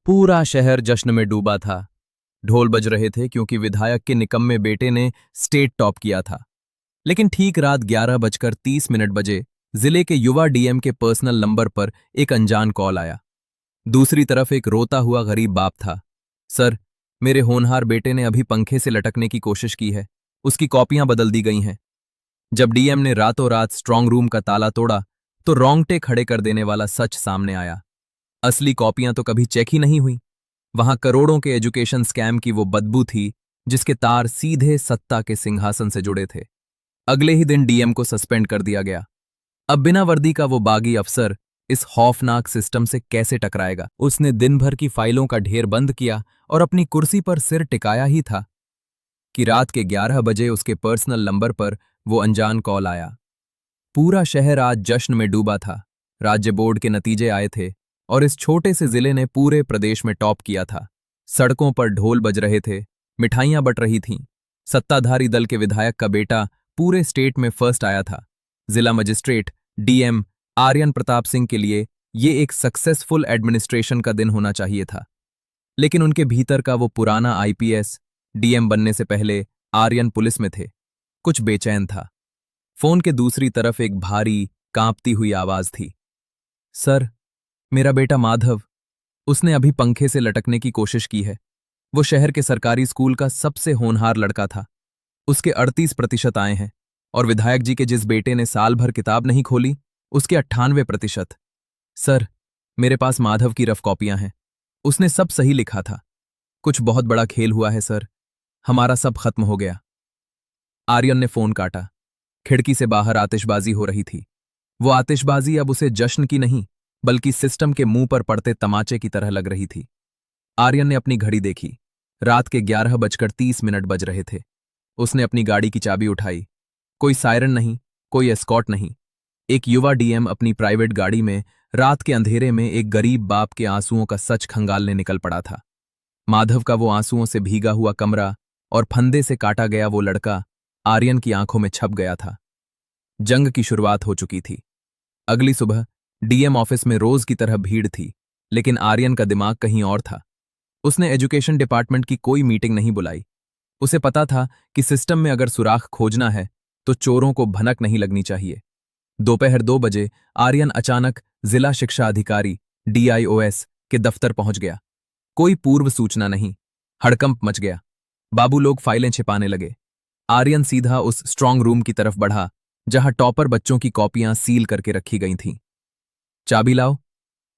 पूरा शहर जश्न में डूबा था। ढोल बज रहे थे क्योंकि विधायक के निकम्मे बेटे ने स्टेट टॉप किया था। लेकिन ठीक रात 11:30 बजे जिले के युवा डीएम के पर्सनल नंबर पर एक अनजान कॉल आया। दूसरी तरफ एक रोता हुआ गरीब बाप था। सर, मेरे होनहार बेटे ने अभी पंखे से लटकने की कोशिश की है। उसकी कॉपियां बदल दी गई हैं। जब डीएम ने रातों रात स्ट्रांग रूम का ताला तोड़ा तो रोंगटे खड़े कर देने वाला सच सामने आया। असली कॉपियां तो कभी चेक ही नहीं हुई। वहां करोड़ों के एजुकेशन स्कैम की वो बदबू थी जिसके तार सीधे सत्ता के सिंहासन से जुड़े थे। अगले ही दिन डीएम को सस्पेंड कर दिया गया। अब बिना वर्दी का वो बागी अफसर इस खौफनाक सिस्टम से कैसे टकराएगा। उसने दिन भर की फाइलों का ढेर बंद किया और अपनी कुर्सी पर सिर टिकाया ही था कि रात के 11 बजे उसके पर्सनल नंबर पर वो अनजान कॉल आया। पूरा शहर आज जश्न में डूबा था। राज्य बोर्ड के नतीजे आए थे और इस छोटे से जिले ने पूरे प्रदेश में टॉप किया था। सड़कों पर ढोल बज रहे थे, मिठाइयां बट रही थीं। सत्ताधारी दल के विधायक का बेटा पूरे स्टेट में फर्स्ट आया था। जिला मजिस्ट्रेट डीएम आर्यन प्रताप सिंह के लिए ये एक सक्सेसफुल एडमिनिस्ट्रेशन का दिन होना चाहिए था। लेकिन उनके भीतर का वो पुराना आईपीएस डीएम बनने से पहले आर्यन पुलिस में थे, कुछ बेचैन था। फोन के दूसरी तरफ एक भारी कांपती हुई आवाज थी। सर, मेरा बेटा माधव, उसने अभी पंखे से लटकने की कोशिश की है। वो शहर के सरकारी स्कूल का सबसे होनहार लड़का था। उसके 38% आए हैं और विधायक जी के जिस बेटे ने साल भर किताब नहीं खोली उसके 98%। सर, मेरे पास माधव की रफ कॉपियां हैं। उसने सब सही लिखा था। कुछ बहुत बड़ा खेल हुआ है सर। हमारा सब खत्म हो गया। आर्यन ने फोन काटा। खिड़की से बाहर आतिशबाजी हो रही थी। वो आतिशबाजी अब उसे जश्न की नहीं बल्कि सिस्टम के मुंह पर पड़ते तमाचे की तरह लग रही थी। आर्यन ने अपनी घड़ी देखी। रात के 11:30 बज रहे थे। उसने अपनी गाड़ी की चाबी उठाई। कोई सायरन नहीं, कोई एस्कॉर्ट नहीं। एक युवा डीएम अपनी प्राइवेट गाड़ी में रात के अंधेरे में एक गरीब बाप के आंसुओं का सच खंगालने निकल पड़ा था। माधव का वो आंसुओं से भीगा हुआ कमरा और फंदे से काटा गया वो लड़का आर्यन की आंखों में छप गया था। जंग की शुरुआत हो चुकी थी। अगली सुबह डीएम ऑफिस में रोज की तरह भीड़ थी, लेकिन आर्यन का दिमाग कहीं और था। उसने एजुकेशन डिपार्टमेंट की कोई मीटिंग नहीं बुलाई। उसे पता था कि सिस्टम में अगर सुराख खोजना है तो चोरों को भनक नहीं लगनी चाहिए। दोपहर 2 बजे आर्यन अचानक जिला शिक्षा अधिकारी डीआईओएस के दफ्तर पहुंच गया। कोई पूर्व सूचना नहीं। हड़कंप मच गया। बाबू लोग फाइलें छिपाने लगे। आर्यन सीधा उस स्ट्रांग रूम की तरफ बढ़ा जहां टॉपर बच्चों की कॉपियां सील करके रखी गई थीं। चाबी लाओ।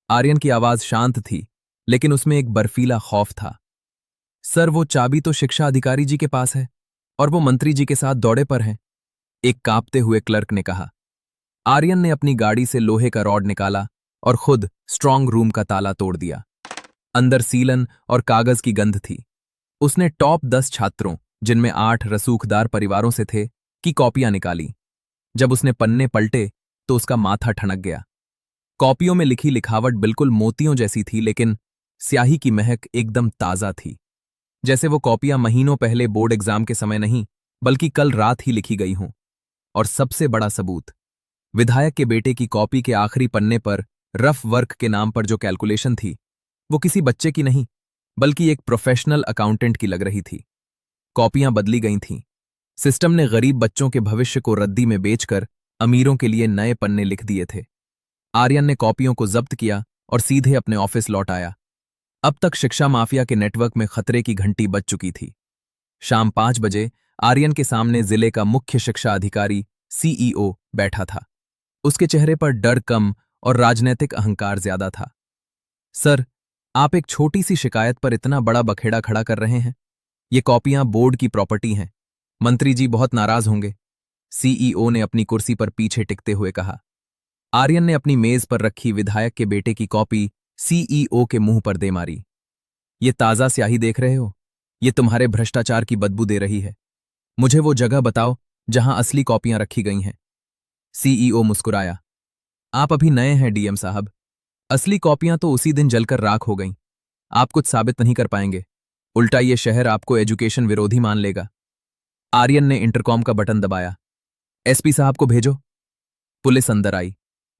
आर्यन की आवाज शांत थी, लेकिन उसमें एक बर्फीला खौफ था। सर, वो चाबी तो शिक्षा अधिकारी जी के पास है और वो मंत्री जी के साथ दौड़े पर हैं, एक कांपते हुए क्लर्क ने कहा। आर्यन ने अपनी गाड़ी से लोहे का रॉड निकाला और खुद स्ट्रांग रूम का ताला तोड़ दिया। अंदर सीलन और कागज की गंध थी। उसने टॉप 10 छात्रों, जिनमें 8 रसूखदार परिवारों से थे, की कॉपियां निकाली। जब उसने पन्ने पलटे तो उसका माथा ठनक गया। कॉपियों में लिखी लिखावट बिल्कुल मोतियों जैसी थी, लेकिन स्याही की महक एकदम ताजा थी, जैसे वो कॉपियां महीनों पहले बोर्ड एग्जाम के समय नहीं बल्कि कल रात ही लिखी गई हों। और सबसे बड़ा सबूत, विधायक के बेटे की कॉपी के आखिरी पन्ने पर रफ वर्क के नाम पर जो कैलकुलेशन थी वो किसी बच्चे की नहीं बल्कि एक प्रोफेशनल अकाउंटेंट की लग रही थी। कॉपियां बदली गई थीं। सिस्टम ने गरीब बच्चों के भविष्य को रद्दी में बेचकर अमीरों के लिए नए पन्ने लिख दिए थे। आर्यन ने कॉपियों को जब्त किया और सीधे अपने ऑफिस लौट आया। अब तक शिक्षा माफिया के नेटवर्क में खतरे की घंटी बज चुकी थी। शाम 5 बजे आर्यन के सामने जिले का मुख्य शिक्षा अधिकारी सीईओ बैठा था। उसके चेहरे पर डर कम और राजनैतिक अहंकार ज्यादा था। सर, आप एक छोटी सी शिकायत पर इतना बड़ा बखेड़ा खड़ा कर रहे हैं। ये कॉपियां बोर्ड की प्रॉपर्टी हैं। मंत्री जी बहुत नाराज होंगे, सीईओ ने अपनी कुर्सी पर पीछे टिकते हुए कहा। आर्यन ने अपनी मेज पर रखी विधायक के बेटे की कॉपी सीईओ के मुंह पर दे मारी। ये ताजा स्याही देख रहे हो? ये तुम्हारे भ्रष्टाचार की बदबू दे रही है। मुझे वो जगह बताओ जहां असली कॉपियां रखी गई हैं। सीईओ मुस्कुराया। आप अभी नए हैं डीएम साहब। असली कॉपियां तो उसी दिन जलकर राख हो गईं। आप कुछ साबित नहीं कर पाएंगे। उल्टा ये शहर आपको एजुकेशन विरोधी मान लेगा। आर्यन ने इंटरकॉम का बटन दबाया। एसपी साहब को भेजो। पुलिस अंदर आई।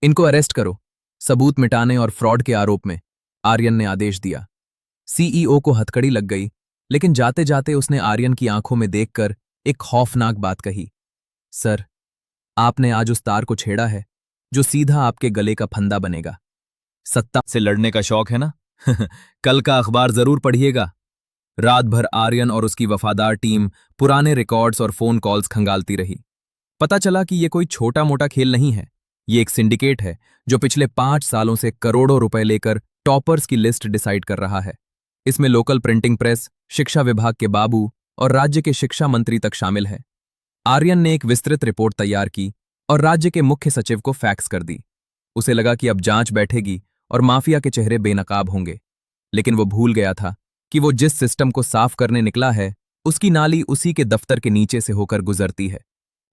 इनको अरेस्ट करो, सबूत मिटाने और फ्रॉड के आरोप में, आर्यन ने आदेश दिया। सीईओ को हथकड़ी लग गई, लेकिन जाते जाते उसने आर्यन की आंखों में देखकर एक खौफनाक बात कही। सर, आपने आज उस तार को छेड़ा है जो सीधा आपके गले का फंदा बनेगा। सत्ता से लड़ने का शौक है ना? कल का अखबार जरूर पढ़िएगा। रात भर आर्यन और उसकी वफादार टीम पुराने रिकॉर्ड्स और फोन कॉल्स खंगालती रही। पता चला कि ये कोई छोटा मोटा खेल नहीं है। ये एक सिंडिकेट है जो पिछले 5 सालों से करोड़ों रुपए लेकर टॉपर्स की लिस्ट डिसाइड कर रहा है। इसमें लोकल प्रिंटिंग प्रेस, शिक्षा विभाग के बाबू और राज्य के शिक्षा मंत्री तक शामिल है। आर्यन ने एक विस्तृत रिपोर्ट तैयार की और राज्य के मुख्य सचिव को फैक्स कर दी। उसे लगा कि अब जांच बैठेगी और माफिया के चेहरे बेनकाब होंगे, लेकिन वो भूल गया था कि वो जिस सिस्टम को साफ करने निकला है उसकी नाली उसी के दफ्तर के नीचे से होकर गुजरती है।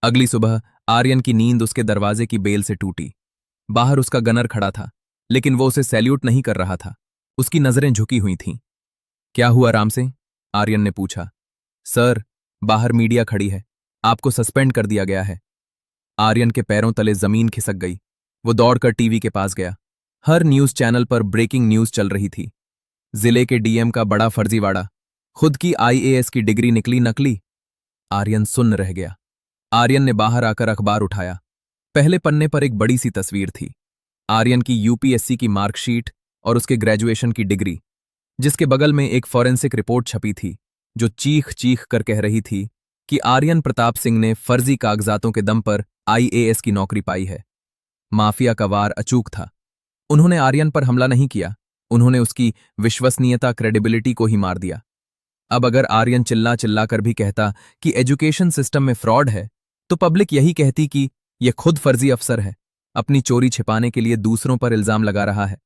अगली सुबह आर्यन की नींद उसके दरवाजे की बेल से टूटी। बाहर उसका गनर खड़ा था, लेकिन वो उसे सैल्यूट नहीं कर रहा था। उसकी नजरें झुकी हुई थीं। क्या हुआ राम सिंह? आर्यन ने पूछा। सर, बाहर मीडिया खड़ी है, आपको सस्पेंड कर दिया गया है। आर्यन के पैरों तले जमीन खिसक गई। वो दौड़कर टीवी के पास गया। हर न्यूज चैनल पर ब्रेकिंग न्यूज चल रही थी। जिले के डीएम का बड़ा फर्जीवाड़ा, खुद की आईएएस की डिग्री निकली नकली। आर्यन सुन्न रह गया। आर्यन ने बाहर आकर अखबार उठाया। पहले पन्ने पर एक बड़ी सी तस्वीर थी, आर्यन की यूपीएससी की मार्कशीट और उसके ग्रेजुएशन की डिग्री, जिसके बगल में एक फॉरेंसिक रिपोर्ट छपी थी जो चीख चीख कर कह रही थी कि आर्यन प्रताप सिंह ने फर्जी कागजातों के दम पर आईएएस की नौकरी पाई है। माफिया का वार अचूक था। उन्होंने आर्यन पर हमला नहीं किया, उन्होंने उसकी विश्वसनीयता, क्रेडिबिलिटी को ही मार दिया। अब अगर आर्यन चिल्ला चिल्ला कर भी कहता कि एजुकेशन सिस्टम में फ्रॉड है, तो पब्लिक यही कहती कि यह खुद फर्जी अफसर है, अपनी चोरी छिपाने के लिए दूसरों पर इल्जाम लगा रहा है।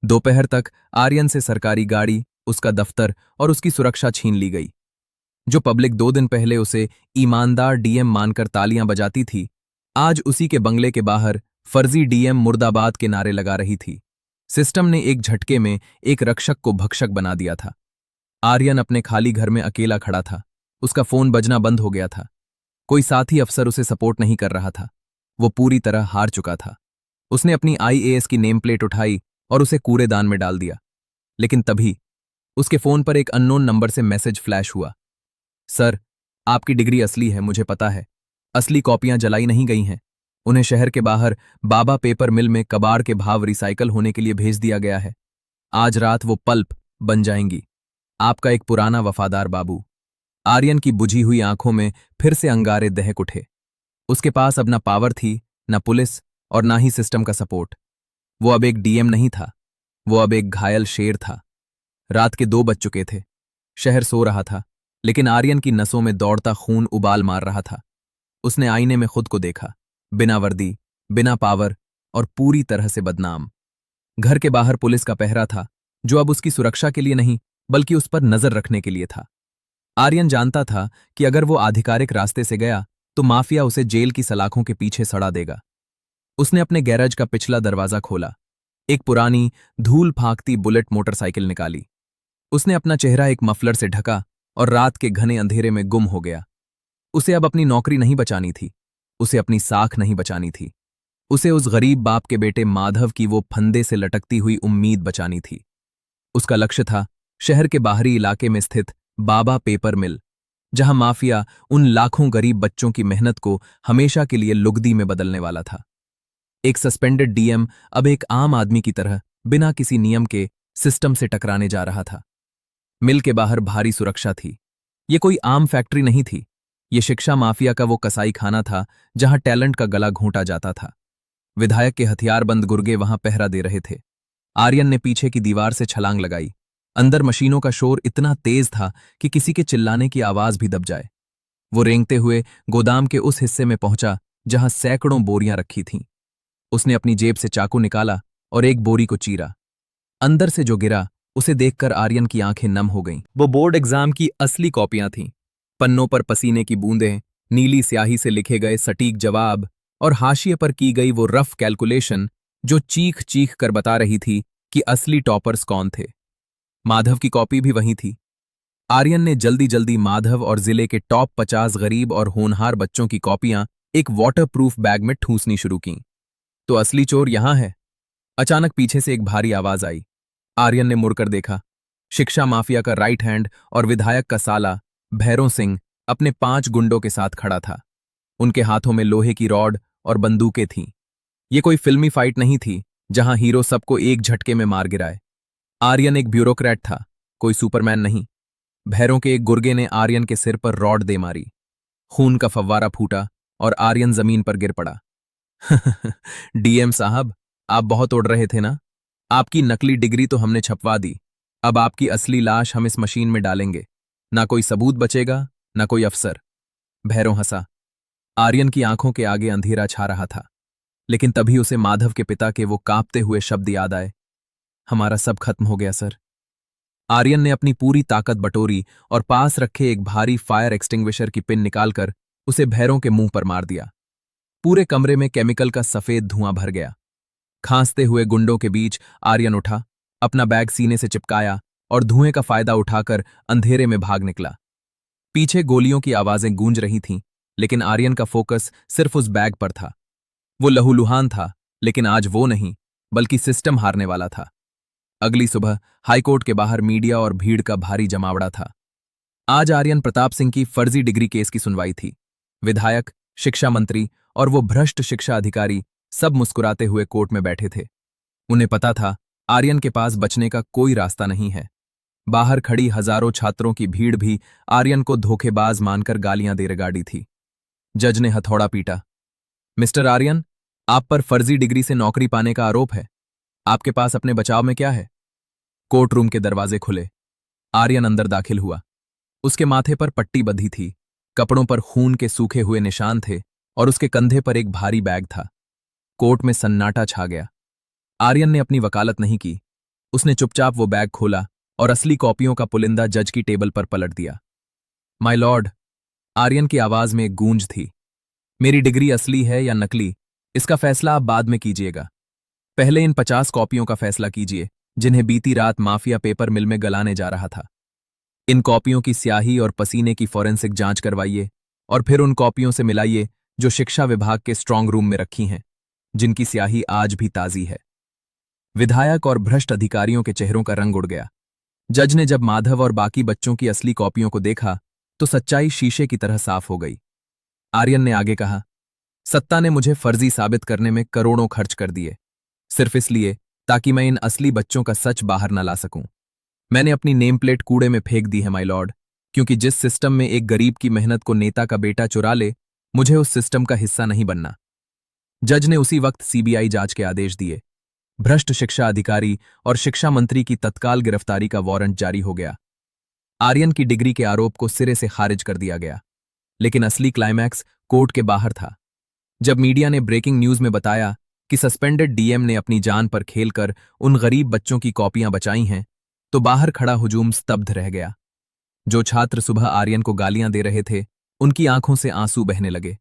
दोपहर तक आर्यन से सरकारी गाड़ी, उसका दफ्तर और उसकी सुरक्षा छीन ली गई। जो पब्लिक 2 दिन पहले उसे ईमानदार डीएम मानकर तालियां बजाती थी, आज उसी के बंगले के बाहर फर्जी डीएम मुर्दाबाद के नारे लगा रही थी। सिस्टम ने एक झटके में एक रक्षक को भक्षक बना दिया था। आर्यन अपने खाली घर में अकेला खड़ा था। उसका फोन बजना बंद हो गया था। कोई साथी अफसर उसे सपोर्ट नहीं कर रहा था। वो पूरी तरह हार चुका था। उसने अपनी आईएएस की नेम प्लेट उठाई और उसे कूड़ेदान में डाल दिया। लेकिन तभी उसके फोन पर एक अननोन नंबर से मैसेज फ्लैश हुआ। सर, आपकी डिग्री असली है, मुझे पता है। असली कॉपियां जलाई नहीं गई हैं। उन्हें शहर के बाहर बाबा पेपर मिल में कबाड़ के भाव रिसाइकल होने के लिए भेज दिया गया है। आज रात वो पल्प बन जाएंगी। आपका एक पुराना वफादार बाबू। आर्यन की बुझी हुई आंखों में फिर से अंगारे दहक उठे। उसके पास अब ना पावर थी, ना पुलिस और ना ही सिस्टम का सपोर्ट। वो अब एक डीएम नहीं था, वो अब एक घायल शेर था। रात के 2 बज चुके थे। शहर सो रहा था, लेकिन आर्यन की नसों में दौड़ता खून उबाल मार रहा था। उसने आईने में खुद को देखा, बिना वर्दी, बिना पावर और पूरी तरह से बदनाम। घर के बाहर पुलिस का पहरा था, जो अब उसकी सुरक्षा के लिए नहीं बल्कि उस पर नजर रखने के लिए था। आर्यन जानता था कि अगर वो आधिकारिक रास्ते से गया तो माफिया उसे जेल की सलाखों के पीछे सड़ा देगा। उसने अपने गैराज का पिछला दरवाजा खोला। एक पुरानी, धूल फांकती बुलेट मोटरसाइकिल निकाली। उसने अपना चेहरा एक मफलर से ढका और रात के घने अंधेरे में गुम हो गया। उसे अब अपनी नौकरी नहीं बचानी थी, उसे अपनी साख नहीं बचानी थी। उसे उस गरीब बाप के बेटे माधव की वो फंदे से लटकती हुई उम्मीद बचानी थी। उसका लक्ष्य था शहर के बाहरी इलाके में स्थित बाबा पेपर मिल, जहां माफिया उन लाखों गरीब बच्चों की मेहनत को हमेशा के लिए लुगदी में बदलने वाला था। एक सस्पेंडेड डीएम अब एक आम आदमी की तरह बिना किसी नियम के सिस्टम से टकराने जा रहा था। मिल के बाहर भारी सुरक्षा थी। ये कोई आम फैक्ट्री नहीं थी। ये शिक्षा माफिया का वो कसाई खाना था जहां टैलेंट का गला घोंटा जाता था। विधायक के हथियारबंद गुर्गे वहां पहरा दे रहे थे। आर्यन ने पीछे की दीवार से छलांग लगाई। अंदर मशीनों का शोर इतना तेज था कि किसी के चिल्लाने की आवाज भी दब जाए। वो रेंगते हुए गोदाम के उस हिस्से में पहुंचा जहां सैकड़ों बोरियां रखी थीं। उसने अपनी जेब से चाकू निकाला और एक बोरी को चीरा। अंदर से जो गिरा उसे देखकर आर्यन की आंखें नम हो गईं। वो बोर्ड एग्जाम की असली कॉपियां थीं। पन्नों पर पसीने की बूंदें, नीली स्याही से लिखे गए सटीक जवाब और हाशिए पर की गई वो रफ कैलकुलेशन जो चीख चीख कर बता रही थी कि असली टॉपर्स कौन थे। माधव की कॉपी भी वहीं थी। आर्यन ने जल्दी जल्दी माधव और जिले के टॉप 50 गरीब और होनहार बच्चों की कॉपियां एक वाटरप्रूफ बैग में ठूंसनी शुरू कीं। तो असली चोर यहां है। अचानक पीछे से एक भारी आवाज आई। आर्यन ने मुड़कर देखा। शिक्षा माफिया का राइट हैंड और विधायक का साला भैरों सिंह अपने 5 गुंडों के साथ खड़ा था। उनके हाथों में लोहे की रॉड और बंदूकें थीं। ये कोई फिल्मी फाइट नहीं थी जहां हीरो सबको एक झटके में मार गिराए। आर्यन एक ब्यूरोक्रेट था, कोई सुपरमैन नहीं। भैरों के एक गुर्गे ने आर्यन के सिर पर रॉड दे मारी। खून का फव्वारा फूटा और आर्यन जमीन पर गिर पड़ा। डीएम साहब, आप बहुत उड़ रहे थे ना? आपकी नकली डिग्री तो हमने छपवा दी। अब आपकी असली लाश हम इस मशीन में डालेंगे। ना कोई सबूत बचेगा, ना कोई अफसर। भैरों हंसा। आर्यन की आंखों के आगे अंधेरा छा रहा था, लेकिन तभी उसे माधव के पिता के वो कांपते हुए शब्द याद आए। हमारा सब खत्म हो गया सर। आर्यन ने अपनी पूरी ताकत बटोरी और पास रखे एक भारी फायर एक्सटिंग्विशर की पिन निकालकर उसे भैरों के मुंह पर मार दिया। पूरे कमरे में केमिकल का सफेद धुआं भर गया। खांसते हुए गुंडों के बीच आर्यन उठा, अपना बैग सीने से चिपकाया और धुएं का फायदा उठाकर अंधेरे में भाग निकला। पीछे गोलियों की आवाजें गूंज रही थीं, लेकिन आर्यन का फोकस सिर्फ उस बैग पर था। वो लहूलुहान था, लेकिन आज वो नहीं, बल्कि सिस्टम हारने वाला था। अगली सुबह हाईकोर्ट के बाहर मीडिया और भीड़ का भारी जमावड़ा था। आज आर्यन प्रताप सिंह की फर्जी डिग्री केस की सुनवाई थी। विधायक, शिक्षा मंत्री और वो भ्रष्ट शिक्षा अधिकारी सब मुस्कुराते हुए कोर्ट में बैठे थे। उन्हें पता था आर्यन के पास बचने का कोई रास्ता नहीं है। बाहर खड़ी हजारों छात्रों की भीड़ भी आर्यन को धोखेबाज मानकर गालियां दे रगाड़ी थी। जज ने हथौड़ा पीटा। मिस्टर आर्यन, आप पर फर्जी डिग्री से नौकरी पाने का आरोप है। आपके पास अपने बचाव में क्या है? कोर्ट रूम के दरवाजे खुले। आर्यन अंदर दाखिल हुआ। उसके माथे पर पट्टी बंधी थी, कपड़ों पर खून के सूखे हुए निशान थे और उसके कंधे पर एक भारी बैग था। कोर्ट में सन्नाटा छा गया। आर्यन ने अपनी वकालत नहीं की। उसने चुपचाप वो बैग खोला और असली कॉपियों का पुलिंदा जज की टेबल पर पलट दिया। माय लॉर्ड, आर्यन की आवाज में एक गूंज थी। मेरी डिग्री असली है या नकली, इसका फैसला आप बाद में कीजिएगा। पहले इन 50 कॉपियों का फैसला कीजिए जिन्हें बीती रात माफिया पेपर मिल में गलाने जा रहा था। इन कॉपियों की स्याही और पसीने की फॉरेंसिक जांच करवाइए और फिर उन कॉपियों से मिलाइए जो शिक्षा विभाग के स्ट्रांग रूम में रखी हैं, जिनकी स्याही आज भी ताजी है। विधायक और भ्रष्ट अधिकारियों के चेहरों का रंग उड़ गया। जज ने जब माधव और बाकी बच्चों की असली कॉपियों को देखा तो सच्चाई शीशे की तरह साफ हो गई। आर्यन ने आगे कहा, सत्ता ने मुझे फर्जी साबित करने में करोड़ों खर्च कर दिए, सिर्फ इसलिए ताकि मैं इन असली बच्चों का सच बाहर न ला सकूं। मैंने अपनी नेम प्लेट कूड़े में फेंक दी है माय लॉर्ड, क्योंकि जिस सिस्टम में एक गरीब की मेहनत को नेता का बेटा चुरा ले, मुझे उस सिस्टम का हिस्सा नहीं बनना। जज ने उसी वक्त सीबीआई जांच के आदेश दिए। भ्रष्ट शिक्षा अधिकारी और शिक्षा मंत्री की तत्काल गिरफ्तारी का वारंट जारी हो गया। आर्यन की डिग्री के आरोप को सिरे से खारिज कर दिया गया। लेकिन असली क्लाइमैक्स कोर्ट के बाहर था। जब मीडिया ने ब्रेकिंग न्यूज में बताया कि सस्पेंडेड डीएम ने अपनी जान पर खेलकर उन गरीब बच्चों की कॉपियां बचाई हैं, तो बाहर खड़ा हुजूम स्तब्ध रह गया। जो छात्र सुबह आर्यन को गालियां दे रहे थे, उनकी आंखों से आंसू बहने लगे।